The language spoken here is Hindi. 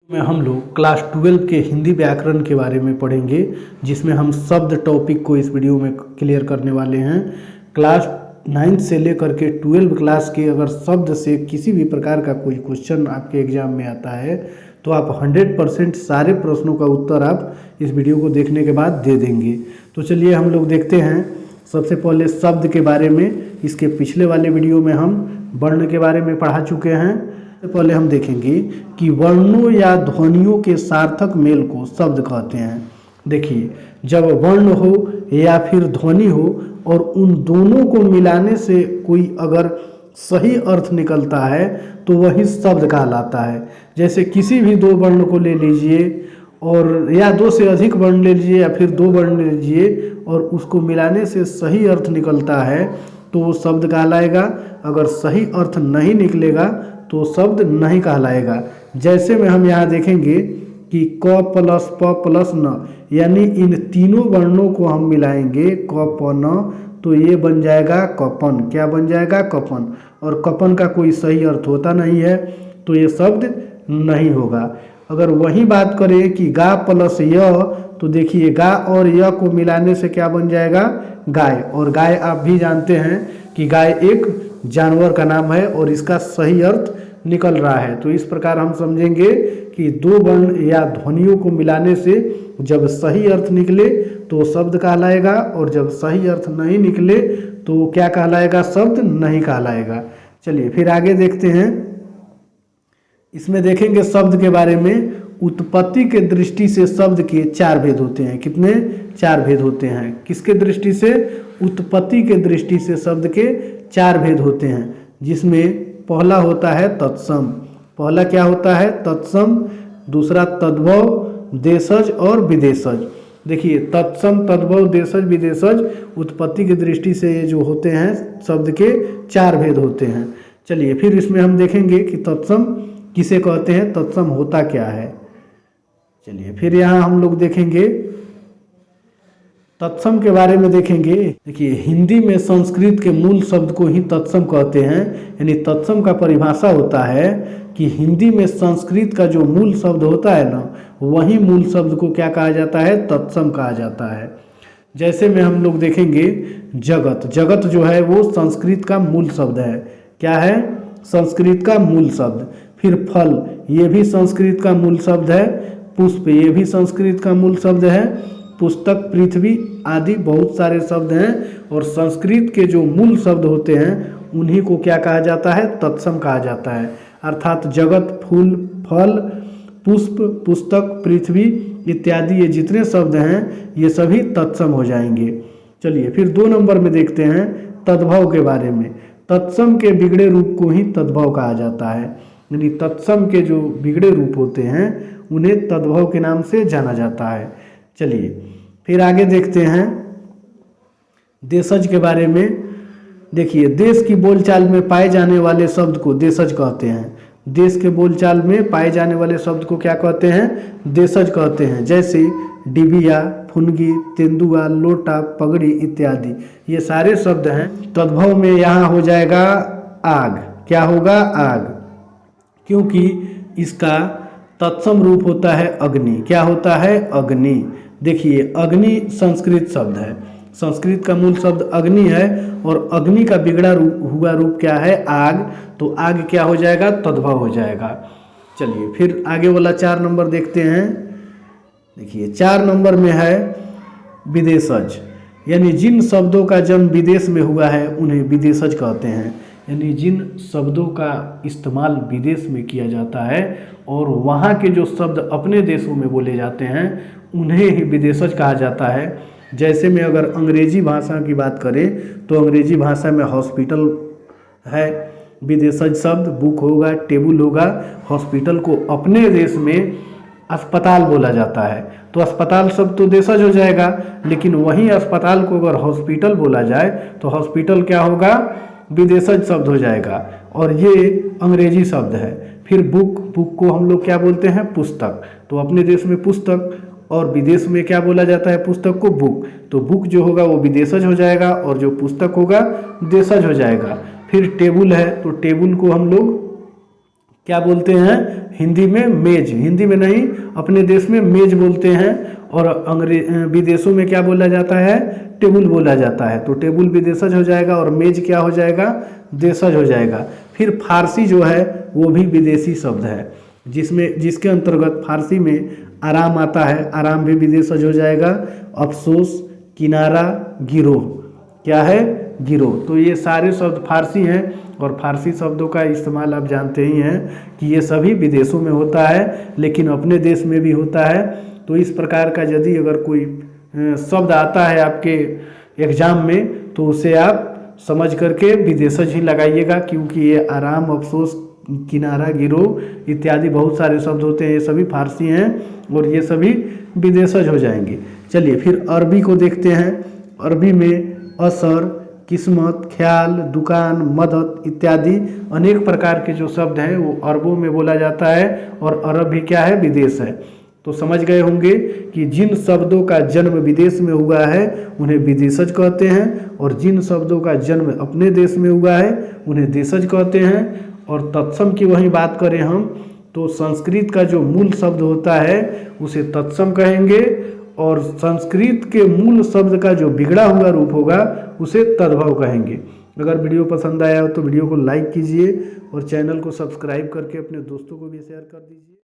में हम लोग क्लास 12 के हिंदी व्याकरण के बारे में पढ़ेंगे, जिसमें हम शब्द टॉपिक को इस वीडियो में क्लियर करने वाले हैं। क्लास 9 से लेकर के 12 क्लास के अगर शब्द से किसी भी प्रकार का कोई क्वेश्चन आपके एग्जाम में आता है तो आप 100% सारे प्रश्नों का उत्तर आप इस वीडियो को देखने के बाद दे देंगे। तो चलिए हम लोग देखते हैं सबसे पहले शब्द के बारे में। इसके पिछले वाले वीडियो में हम वर्ण के बारे में पढ़ा चुके हैं। सबसे पहले हम देखेंगे कि वर्णों या ध्वनियों के सार्थक मेल को शब्द कहते हैं। देखिए, जब वर्ण हो या फिर ध्वनि हो और उन दोनों को मिलाने से कोई अगर सही अर्थ निकलता है तो वही शब्द कहलाता है। जैसे किसी भी दो वर्ण को ले लीजिए और या दो से अधिक वर्ण ले लीजिए या फिर दो वर्ण ले लीजिए और उसको मिलाने से सही अर्थ निकलता है तो वो शब्द कहलाएगा। अगर सही अर्थ नहीं निकलेगा तो शब्द नहीं कहलाएगा। जैसे में हम यहाँ देखेंगे कि क प्लस प प्लस न, यानी इन तीनों वर्णों को हम मिलाएंगे क प न तो ये बन जाएगा कपन। क्या बन जाएगा? कपन। और कपन का कोई सही अर्थ होता नहीं है तो ये शब्द नहीं होगा। अगर वही बात करें कि गा प्लस य तो देखिए गा और य को मिलाने से क्या बन जाएगा? गाय। और गाय आप भी जानते हैं कि गाय एक जानवर का नाम है और इसका सही अर्थ निकल रहा है। तो इस प्रकार हम समझेंगे कि दो वर्ण या ध्वनियों को मिलाने से जब सही अर्थ निकले तो शब्द कहलाएगा और जब सही अर्थ नहीं निकले तो क्या कहलाएगा? शब्द नहीं कहलाएगा। चलिए फिर आगे देखते हैं। इसमें देखेंगे शब्द के बारे में। उत्पत्ति के दृष्टि से शब्द के चार भेद होते हैं। कितने? चार भेद होते हैं। किसके दृष्टि से? उत्पत्ति के दृष्टि से शब्द के चार भेद होते हैं, जिसमें पहला होता है तत्सम। पहला क्या होता है? तत्सम। दूसरा तद्भव, देशज और विदेशज। देखिए, तत्सम, तद्भव, देशज, विदेशज उत्पत्ति की दृष्टि से ये जो होते हैं शब्द के चार भेद होते हैं। चलिए फिर इसमें हम देखेंगे कि तत्सम किसे कहते हैं, तत्सम होता क्या है। चलिए फिर यहाँ हम लोग देखेंगे तत्सम के बारे में देखेंगे। देखिए, हिंदी में संस्कृत के मूल शब्द को ही तत्सम कहते हैं। यानी तत्सम का परिभाषा होता है कि हिंदी में संस्कृत का जो मूल शब्द होता है ना, वही मूल शब्द को क्या कहा जाता है? तत्सम कहा जाता है। जैसे में हम लोग देखेंगे जगत। जगत जो है वो संस्कृत का मूल शब्द है। क्या है? संस्कृत का मूल शब्द। फिर फल, ये भी संस्कृत का मूल शब्द है। पुष्प, ये भी संस्कृत का मूल शब्द है। पुस्तक, पृथ्वी आदि बहुत सारे शब्द हैं और संस्कृत के जो मूल शब्द होते हैं उन्हीं को क्या कहा जाता है? तत्सम कहा जाता है। अर्थात जगत, फूल, फल, पुष्प, पुस्तक, पृथ्वी इत्यादि ये जितने शब्द हैं ये सभी तत्सम हो जाएंगे। चलिए फिर 2 नंबर में देखते हैं तद्भव के बारे में। तत्सम के बिगड़े रूप को ही तद्भव कहा जाता है। यानी तत्सम के जो बिगड़े रूप होते हैं उन्हें तद्भव के नाम से जाना जाता है। चलिए फिर आगे देखते हैं देशज के बारे में। देखिए, देश की बोलचाल में पाए जाने वाले शब्द को देशज कहते हैं। देश के बोलचाल में पाए जाने वाले शब्द को क्या कहते हैं? देशज कहते हैं। जैसे डिबिया, फुनगी, तेंदुआ, लोटा, पगड़ी इत्यादि ये सारे शब्द हैं। तद्भव में यहाँ हो जाएगा आग। क्या होगा? आग, क्योंकि इसका तत्सम रूप होता है अग्नि। क्या होता है? अग्नि। देखिए, अग्नि संस्कृत शब्द है। संस्कृत का मूल शब्द अग्नि है और अग्नि का बिगड़ा हुआ रूप क्या है? आग। तो आग क्या हो जाएगा? तद्भव हो जाएगा। चलिए फिर आगे वाला 4 नंबर देखते हैं। देखिए 4 नंबर में है विदेशज। यानी जिन शब्दों का जन्म विदेश में हुआ है उन्हें विदेशज कहते हैं। यानी जिन शब्दों का इस्तेमाल विदेश में किया जाता है और वहाँ के जो शब्द अपने देशों में बोले जाते हैं उन्हें ही विदेशज कहा जाता है। जैसे में अगर अंग्रेजी भाषा की बात करें तो अंग्रेजी भाषा में हॉस्पिटल है विदेशज शब्द। बुक होगा, टेबल होगा। हॉस्पिटल को अपने देश में अस्पताल बोला जाता है तो अस्पताल शब्द तो देशज हो जाएगा, लेकिन वहीं अस्पताल को अगर हॉस्पिटल बोला जाए तो हॉस्पिटल क्या होगा? विदेशज शब्द हो जाएगा और ये अंग्रेजी शब्द है। फिर बुक, बुक को हम लोग क्या बोलते हैं? पुस्तक। तो अपने देश में पुस्तक और विदेश में क्या बोला जाता है? पुस्तक को बुक। तो बुक जो होगा वो विदेशज हो जाएगा और जो पुस्तक होगा देशज हो जाएगा। फिर टेबल है तो टेबल को हम लोग क्या बोलते हैं हिंदी में? मेज। हिंदी में नहीं, अपने देश में मेज बोलते हैं, और विदेशों में क्या बोला जाता है? टेबल बोला जाता है। तो टेबल विदेशज हो जाएगा और मेज क्या हो जाएगा? देशज हो जाएगा। फिर फारसी जो है वो भी विदेशी शब्द है, जिसके अंतर्गत फारसी में आराम आता है, आराम भी विदेशज हो जाएगा। अफसोस, किनारा, गिरोह, क्या है? गिरोह। तो ये सारे शब्द फारसी हैं, और फारसी शब्दों का इस्तेमाल आप जानते ही हैं कि ये सभी विदेशों में होता है, लेकिन अपने देश में भी होता है। तो इस प्रकार का यदि अगर कोई शब्द आता है आपके एग्जाम में, तो उसे आप समझ करके विदेशज ही लगाइएगा, क्योंकि ये आराम, अफसोस, किनारा, गिरोह इत्यादि बहुत सारे शब्द होते हैं, ये सभी फारसी हैं और ये सभी विदेशज हो जाएंगे। चलिए फिर अरबी को देखते हैं। अरबी में असर, किस्मत, ख्याल, दुकान, मदद इत्यादि अनेक प्रकार के जो शब्द हैं वो अरबों में बोला जाता है, और अरब भी क्या है? विदेश है। तो समझ गए होंगे कि जिन शब्दों का जन्म विदेश में हुआ है उन्हें विदेशज कहते हैं, और जिन शब्दों का जन्म अपने देश में हुआ है उन्हें देशज कहते हैं। और तत्सम की वही बात करें हम, तो संस्कृत का जो मूल शब्द होता है उसे तत्सम कहेंगे, और संस्कृत के मूल शब्द का जो बिगड़ा हुआ रूप होगा उसे तद्भव कहेंगे। अगर वीडियो पसंद आया हो तो वीडियो को लाइक कीजिए, और चैनल को सब्सक्राइब करके अपने दोस्तों को भी शेयर कर दीजिए।